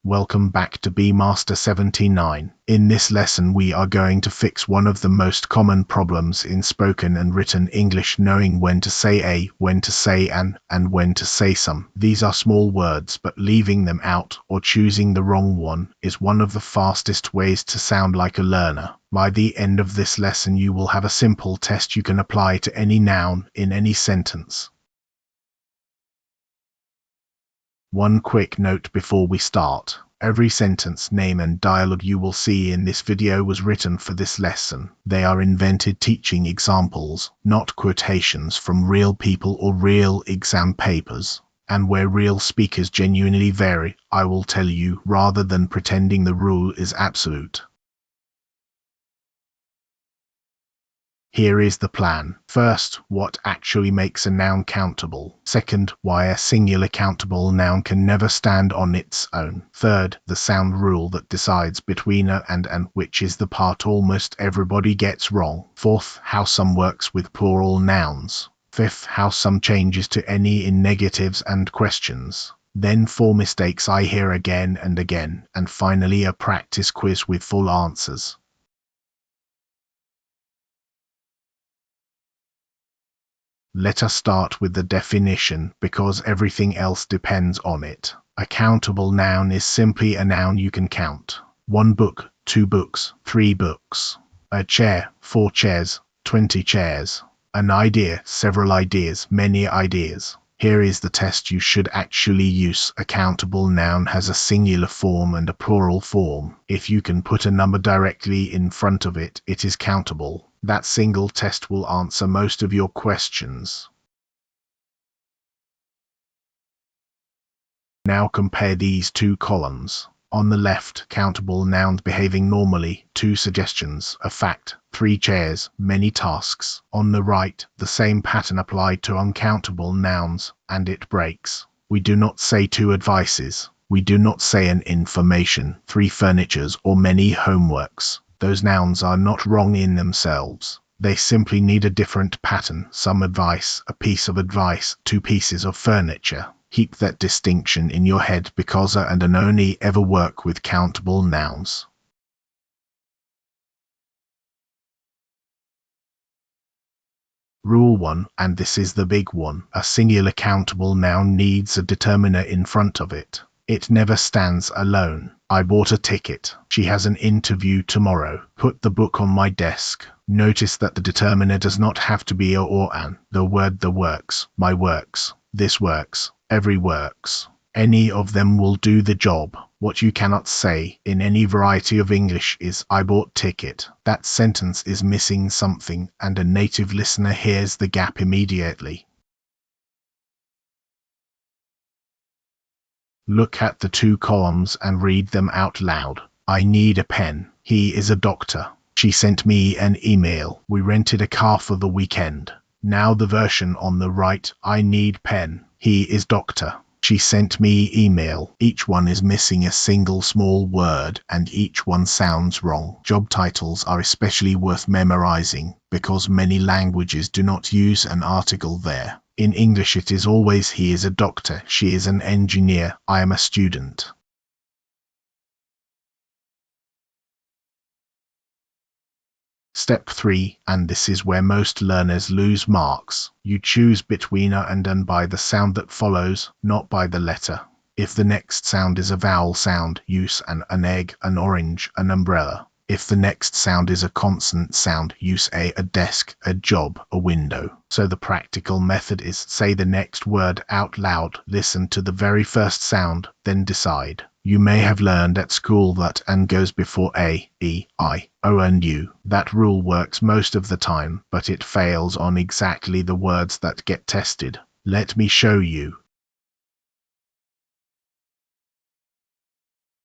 Welcome back to Master 79. In this lesson we are going to fix one of the most common problems in spoken and written English, knowing when to say a, when to say an, and when to say some. These are small words, but leaving them out or choosing the wrong one is one of the fastest ways to sound like a learner. By the end of this lesson you will have a simple test you can apply to any noun in any sentence. One quick note before we start. Every sentence, name and dialogue you will see in this video was written for this lesson. They are invented teaching examples, not quotations from real people or real exam papers. And where real speakers genuinely vary, I will tell you, rather than pretending the rule is absolute. Here is the plan. First, what actually makes a noun countable. Second, why a singular countable noun can never stand on its own. Third, the sound rule that decides between a and an, which is the part almost everybody gets wrong. Fourth, how some works with plural nouns. Fifth, how some changes to any in negatives and questions. Then 4 mistakes I hear again and again. And finally a practice quiz with full answers. Let us start with the definition, because everything else depends on it. A countable noun is simply a noun you can count. 1 book, 2 books, 3 books. A chair, 4 chairs, 20 chairs. An idea, several ideas, many ideas. Here is the test you should actually use. A countable noun has a singular form and a plural form. If you can put a number directly in front of it, it is countable. That single test will answer most of your questions. Now compare these 2 columns. On the left, countable nouns behaving normally, 2 suggestions, a fact, 3 chairs, many tasks. On the right, the same pattern applied to uncountable nouns, and it breaks. We do not say 2 advices. We do not say an information, 3 furnitures, or many homeworks. Those nouns are not wrong in themselves. They simply need a different pattern, some advice, a piece of advice, 2 pieces of furniture. Keep that distinction in your head, because a and an only ever work with countable nouns. Rule 1, and this is the big one. A singular countable noun needs a determiner in front of it. It never stands alone. I bought a ticket. She has an interview tomorrow. Put the book on my desk. Notice that the determiner does not have to be a or an. The word the works, my works, this works, every works. Any of them will do the job. What you cannot say in any variety of English is I bought ticket. That sentence is missing something, and a native listener hears the gap immediately. Look at the 2 columns and read them out loud. I need a pen. He is a doctor. She sent me an email. We rented a car for the weekend. Now the version on the right. I need pen. He is doctor. She sent me email. Each one is missing a single small word, and each one sounds wrong. Job titles are especially worth memorizing, because many languages do not use an article there. In English it is always he is a doctor, she is an engineer, I am a student. Step 3, and this is where most learners lose marks. You choose between a and an by the sound that follows, not by the letter. If the next sound is a vowel sound, use an egg, an orange, an umbrella. If the next sound is a consonant sound, use a desk, a job, a window. So the practical method is say the next word out loud, listen to the very first sound, then decide. You may have learned at school that an goes before a, e, I, o and u. That rule works most of the time, but it fails on exactly the words that get tested. Let me show you.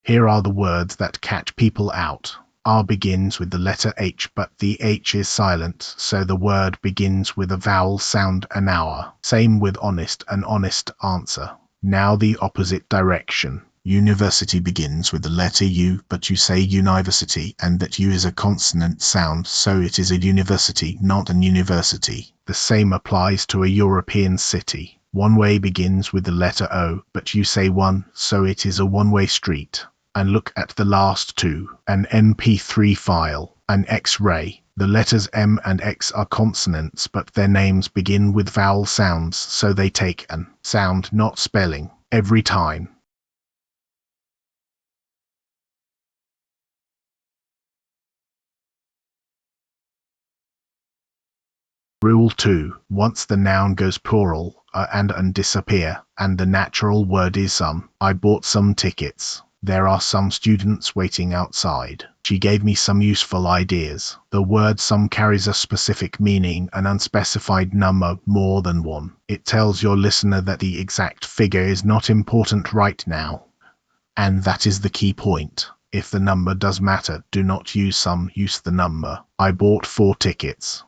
Here are the words that catch people out. R begins with the letter H, but the H is silent, so the word begins with a vowel sound, an hour. Same with honest, an honest answer. Now the opposite direction. University begins with the letter U, but you say university, and that U is a consonant sound, so it is a university, not an university. The same applies to a European city. One way begins with the letter O, but you say one, so it is a one-way street. And look at the last two, an MP3 file, an X-ray. The letters M and X are consonants, but their names begin with vowel sounds, so they take an sound, not spelling, every time. Rule 2. Once the noun goes plural, and disappear, and the natural word is some. I bought some tickets. There are some students waiting outside. She gave me some useful ideas. The word some carries a specific meaning, an unspecified number, more than one. It tells your listener that the exact figure is not important right now. And that is the key point. If the number does matter, do not use some, use the number. I bought 4 tickets.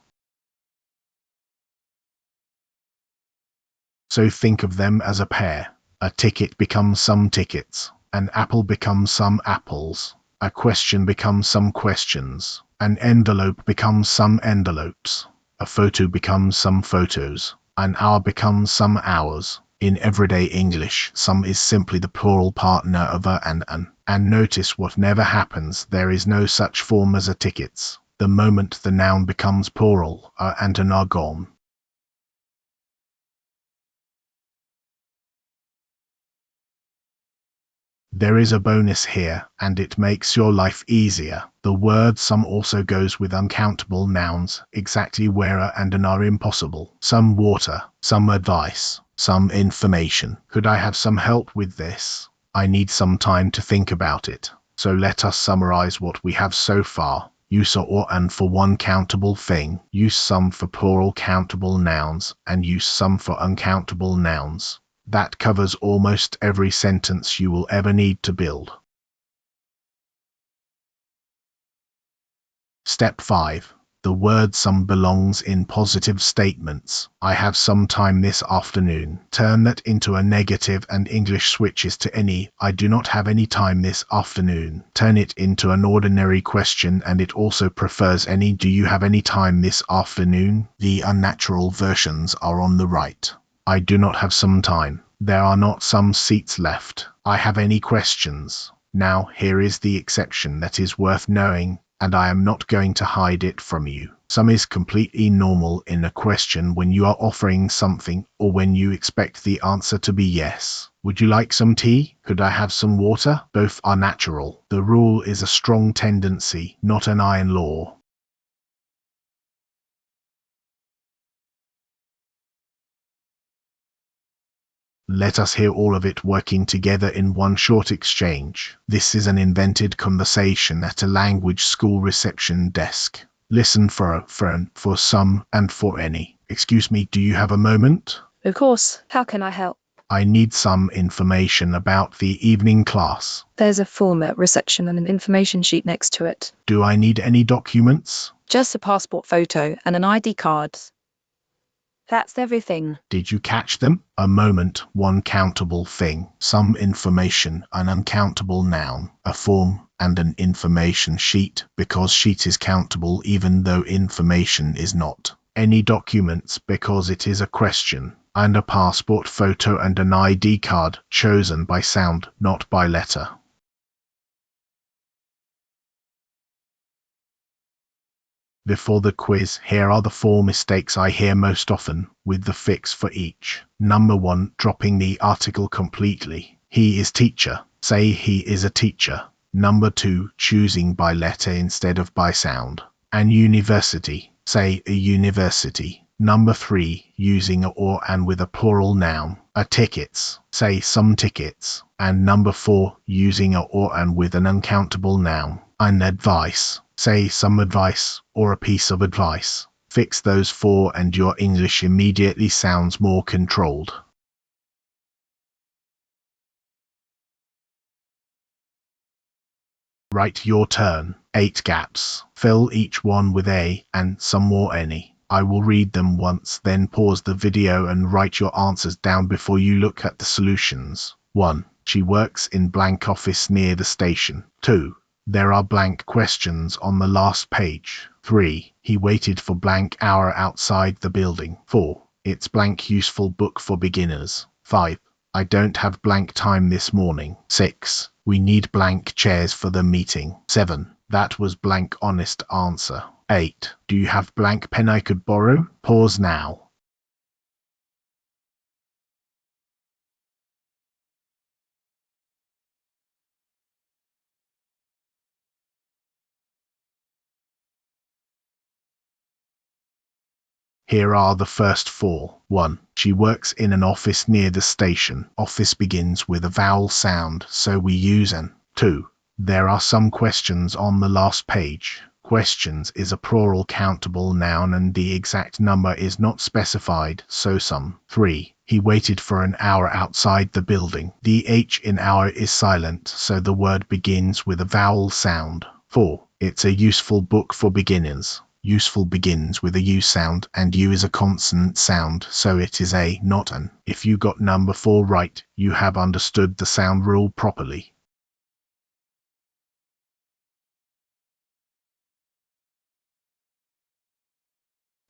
So think of them as a pair. A ticket becomes some tickets. An apple becomes some apples. A question becomes some questions. An envelope becomes some envelopes. A photo becomes some photos. An hour becomes some hours. In everyday English, some is simply the plural partner of a and an. And notice what never happens, there is no such form as a tickets. The moment the noun becomes plural, a and an are gone. There is a bonus here, and it makes your life easier. The word some also goes with uncountable nouns, exactly where a and an are impossible. Some water, some advice, some information. Could I have some help with this? I need some time to think about it. So let us summarize what we have so far. Use a or and for one countable thing. Use some for plural countable nouns, and use some for uncountable nouns. That covers almost every sentence you will ever need to build. Step 5. The word some belongs in positive statements. I have some time this afternoon. Turn that into a negative and English switches to any. I do not have any time this afternoon. Turn it into an ordinary question, and it also prefers any. Do you have any time this afternoon? The unnatural versions are on the right. I do not have some time. There are not some seats left. I have any questions. Now, here is the exception that is worth knowing, and I am not going to hide it from you. Some is completely normal in a question when you are offering something, or when you expect the answer to be yes. Would you like some tea? Could I have some water? Both are natural. The rule is a strong tendency, not an iron law. Let us hear all of it working together in one short exchange. This is an invented conversation at a language school reception desk. Listen for some, and for any. Excuse me, do you have a moment? Of course. How can I help? I need some information about the evening class. There's a form at reception and an information sheet next to it. Do I need any documents? Just a passport photo and an ID card. That's everything. Did you catch them? A moment, one countable thing, some information, an uncountable noun, a form, and an information sheet, because sheet is countable even though information is not. Any documents, because it is a question, and a passport photo and an ID card, chosen by sound, not by letter. Before the quiz, here are the 4 mistakes I hear most often, with the fix for each. Number 1, dropping the article completely. He is teacher. Say he is a teacher. Number 2, choosing by letter instead of by sound. And university. Say a university. Number 3, using a or and with a plural noun. A tickets. Say some tickets. And number 4, using a or and with an uncountable noun. An advice. Say some advice, or a piece of advice. Fix those 4 and your English immediately sounds more controlled. Write your turn. 8 gaps. Fill each one with a, and some more any. I will read them once, then pause the video and write your answers down before you look at the solutions. 1. She works in blank office near the station. 2. There are blank questions on the last page. 3. He waited for blank hour outside the building. 4. It's blank useful book for beginners. 5. I don't have blank time this morning. 6. We need blank chairs for the meeting. 7. That was blank honest answer. 8. Do you have blank pen I could borrow? Pause now. Here are the first 4. 1. She works in an office near the station. Office begins with a vowel sound, so we use an. 2. There are some questions on the last page. Questions is a plural countable noun and the exact number is not specified, so some. 3. He waited for an hour outside the building. The H in hour is silent, so the word begins with a vowel sound. 4. It's a useful book for beginners. Useful begins with a U sound, and U is a consonant sound, so it is a, not an. If you got number 4 right, you have understood the sound rule properly.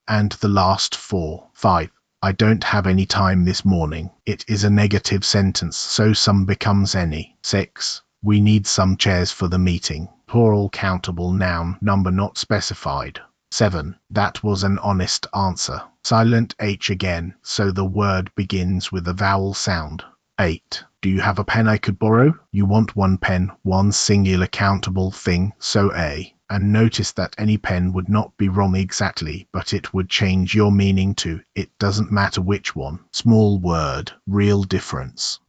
And the last 4. 5. I don't have any time this morning. It is a negative sentence, so some becomes any. 6. We need some chairs for the meeting. Plural countable noun, number not specified. 7. That was an honest answer. Silent H again, so the word begins with a vowel sound. 8. Do you have a pen I could borrow? You want one pen, one singular countable thing, so a. And notice that any pen would not be wrong exactly, but it would change your meaning to, it doesn't matter which one. Small word, real difference.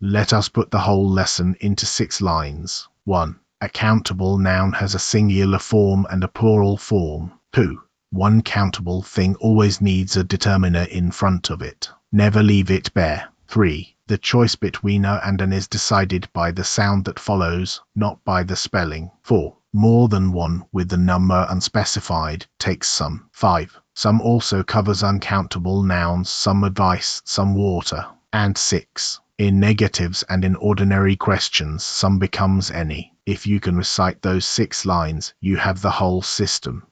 Let us put the whole lesson into 6 lines. 1. A countable noun has a singular form and a plural form. 2. One countable thing always needs a determiner in front of it. Never leave it bare. 3. The choice between a and an is decided by the sound that follows, not by the spelling. 4. More than one with the number unspecified takes some. 5. Some also covers uncountable nouns, some advice, some water. And 6. In negatives and in ordinary questions, some becomes any. If you can recite those 6 lines, you have the whole system.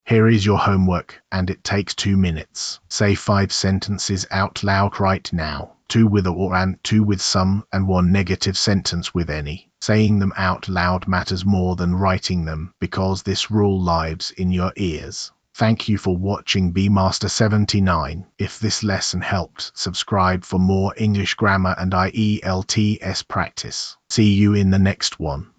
Here is your homework, and it takes 2 minutes. Say 5 sentences out loud right now. 2 with a or and, 2 with some, and 1 negative sentence with any. Saying them out loud matters more than writing them, because this rule lives in your ears. Thank you for watching Bmaster 79. If this lesson helped, subscribe for more English grammar and IELTS practice. See you in the next one.